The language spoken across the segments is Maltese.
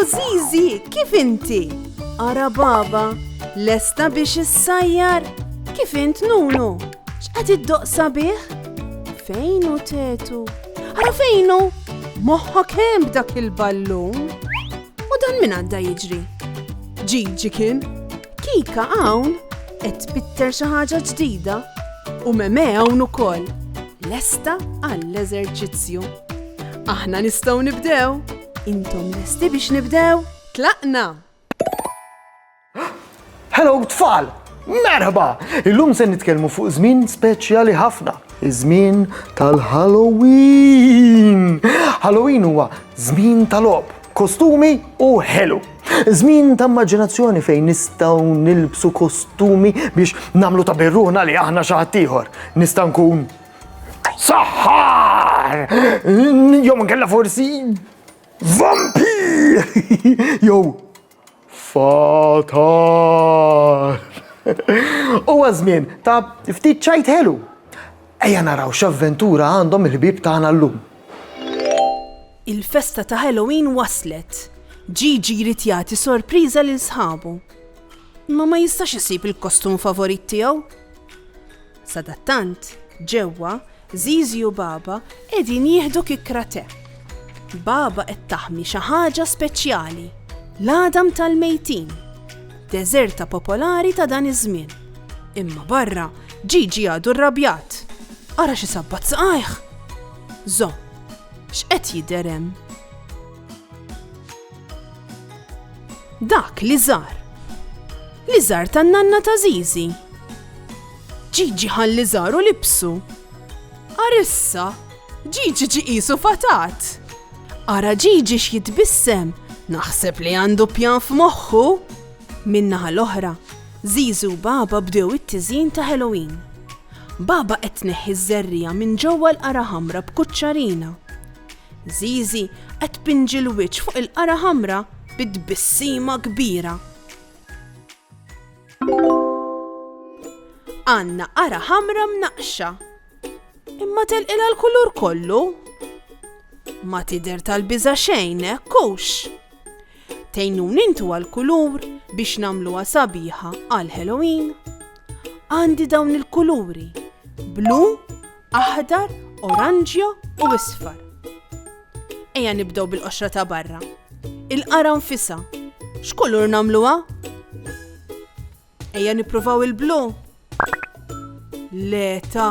Zizi, kif inti? Ara baba, lesta biex issajjar? Kif int Nunu? X'qed iddoqsa bih? Fejnu tetu? Ara fejnu? Moħħok hemm b'dak il-ballun? U dan min għadda jiġri? Ġiġi kien? Kika hawn qed tbitter xi ħaġa ġdida u Meme hawn ukoll. Lesta għall-eżerċizzju. Aħna nistgħu nibdew. Intom lesti biex nibdew? Tlaqna! Hello tfal! Merħba! Illum se nitkellmu fuq żmien speċjali ħafna. Iż-żmien tal-Halloween. Halloween huwa żmien tal-logħob, kostumi u ħelu. Żmien ta' immaġinazzjoni fejn nistgħu nilbsu kostumi biex nagħmlu ta' birruħna li aħna xi ħadd ieħor. Nista' nkun saħħar! Jew nkella forsi vampir! Jew fatar! Huwa żmien ta' ftit ċajt ħelu. Ejja naraw x'avventura għandhom il-ħbieb tagħna llum. Il-festa ta' Halloween waslet. Ġiġi jrid jagħti sorpriża lil sħabu. Ma jistax isib il-kostum favorit tiegħu. Sadattant, ġewwa, Zizi u Baba qegħdin jieħdu kikrate. Baba qed taħmi xi ħaġa speċjali, l-għadam tal-mejtin, deżerta popolari ta' dan iż-żmien. Imma barra, Ġiġi għadu rrabjat. Ara xi sabbat saqajh. Żo, x'qed jidher hemm? Dak li żar. Li żar tan-nanna ta' Zizi. Ġiġi ħalli żaru libsu. Arissa, Ġiġi ġi qisu fatat. Ara Ġiġi x'jitbissem, naħseb li għandu pjan f'moħħu. Min-naħa l-oħra, Zizi u Baba bdew it-tiżjin ta' Halloween. Baba qed tneħħi ż-żerrija minn ġewwa l-qara ħamra b'kuċċarina. Zizi qed pinġi l-wiċċ fuq il-qara ħamra bid-bissima kbira. Għandna qara ħamra mnaqxa. Imma telqilha l-kulur kollu. Ma tidher tal-biża' xejn hekkux. Tgħinuni intu għall-kulur biex nagħmluha sabiħa għal Halloween. Għandi dawn il-kuluri: blu, aħdar, oranġjo u isfar. Ejja nibdew bil-qoxra ta' barra. Il-qara nfisha, x'kulur nagħmluha? Ejja nippruvaw il-blu. Leta,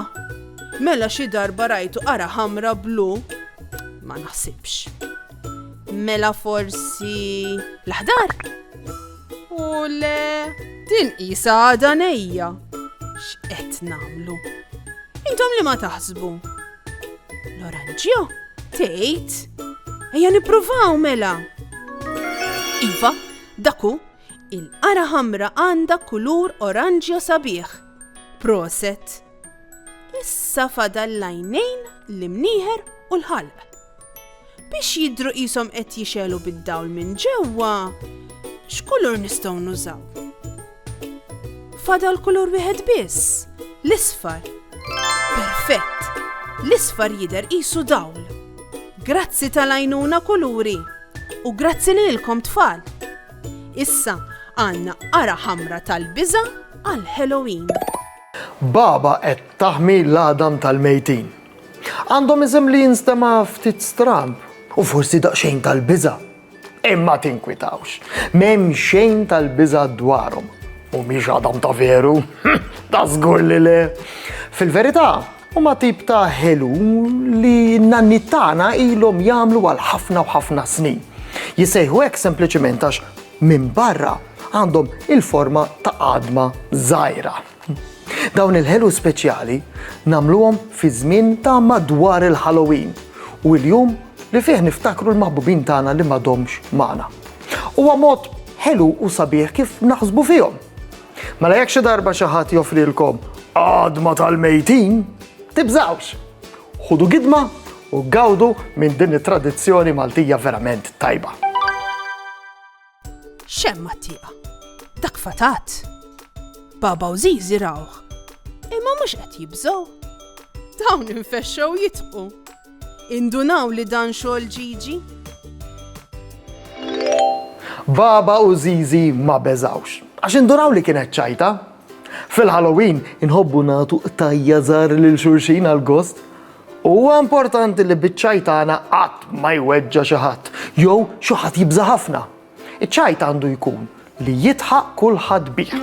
mela xi darba rajtu qara ħamra blu? Ma naħsibx. Mela forsi l-aħdar? U le, din qisha għadha nejja. X'qed nagħmlu? Intom li ma taħsbu? L-oranġjo? Tgħid? Ejja nippruvaw mela. Iva, daku, il-qara ħamra għandha kulur oranġjo sabiħ. Proset. Issa fadal l-għajnejn, l-imnieħer u l-ħalq. Biex jidhru qishom qed jixelu bid-dawl minn ġewwa, x'kulur nistgħu nużaw? Fadal kulur wieħed biss, l-isfar. Perfett, l-isfar jidher qisu dawl. Grazzi tal-għajnuna kuluri u grazzi lilkom tfal. Issa għandna qara ħamra tal-biża' għal Halloween. Baba qed taħmi l-għadam tal-mejtin. Għandhom iżem li jinstema' ftit stramb u forsi daqsxejn tal-biża'. Imma tinkwitawx, m'hemm xejn tal-biża' dwarhom. U mhix għadam ta' veru, ta' żgur li le. Fil-verità, huma tip ta' ħelu li n-nanni tagħna ilhom jagħmlu għal ħafna u ħafna snin. Jisejħu hekk sempliċement għax minn barra għandhom il-forma ta' qadma żgħira. Dawn il-ħelu speċjali nagħmluhom fi żmien ta' madwar il-Halloween u l-jum li fih niftakru l-maħbubin tagħna li m'għadhomx magħna. Huwa mod ħelu u sabiħ kif naħsbu fihom. Mela jekk xi darba xi ħadd joffrilkom għadma tal-mejtin, tibżawx. Ħudu gidma u gawdu minn din it-tradizzjoni Maltija verament tajba. X'hemm Mattija? Dak fatat. Baba u Zizi rawh. Imma mhux qed jibżgħu. Dawn infexxew jitqu. Indunaw li dan xogħol Ġiġi? Baba u Zizi ma beżawx, għax induraw li kienet ċajta. Fil-Halloween inħobbu nagħtu tajja żgħar lil xulxin għall-gost. Huwa importanti li biċ-ċajtana qatt ma jweġġa xi ħadd jew xi ħadd jibża ħafna. Iċ-ċajt għandu jkun li jitħaq kulħadd bih.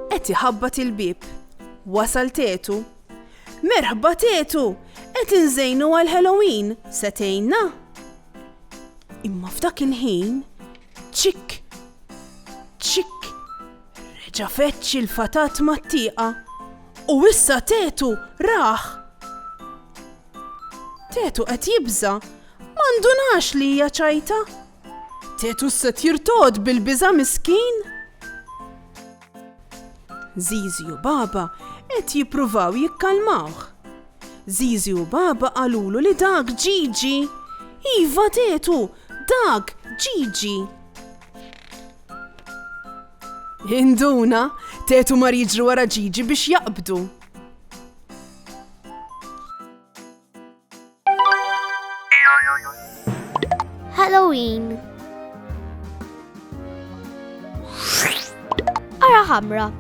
Qed iħabbat il-bib. Wasal Tetu. Merħba Tetu, qed inżejnu għal Halloween, se tgħinna? Imma f'dak il-ħin, ċik, reġa' feċċ il-fatat mat-tieqa u issa Tetu raħ. Tetu qed jibża, m'għandunax li hija ċajta. Tetu se jirtod bil-biża' miskin. Zizi u Baba qed jippruvaw jikkalmawh. Zizi u Baba qalulu li dak Gigi. Iva Tetu, dak Gigi. Induna, Tetu mar jiġru wara Gigi biex jaqbdu. Halloween. Ara ħamra.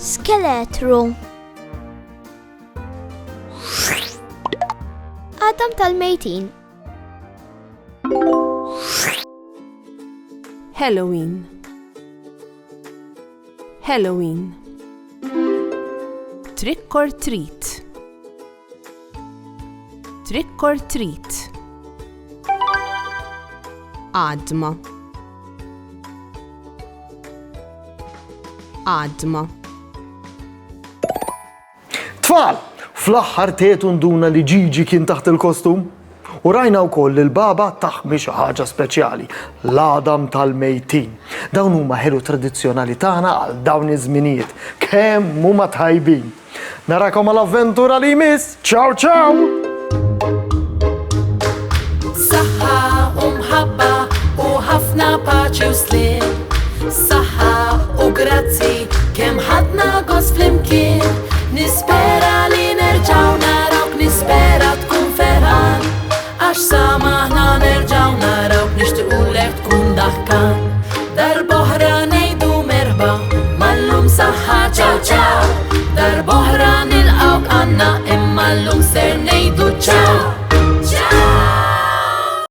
Skeletru. Adam tal-mejtin. Halloween. Trick or treat. Trick or treat. Għadma. Tfal, fl-aħħar Tetu nduna li Gigi kien taħt il-kostum u rajna wkoll li l-baba taħmi xi ħaġa speċjali, l-Adam tal-mejtin. Dawn huma ħelu tradizzjonali tagħna għal dawn iż-żminijiet. Kemm huma tajbin. Narakom għall-avventura li jmiss. Ciao ciao! Saħħa u mħabba u ħafna paċi u slim. Saħħa u grazzi kemm ħadna gost flimkien. Nispera li nerġaw narawk, nispera tkun ferħan, għax sa maħna nerġaw narawk, nixtiequlek tkun daħkan.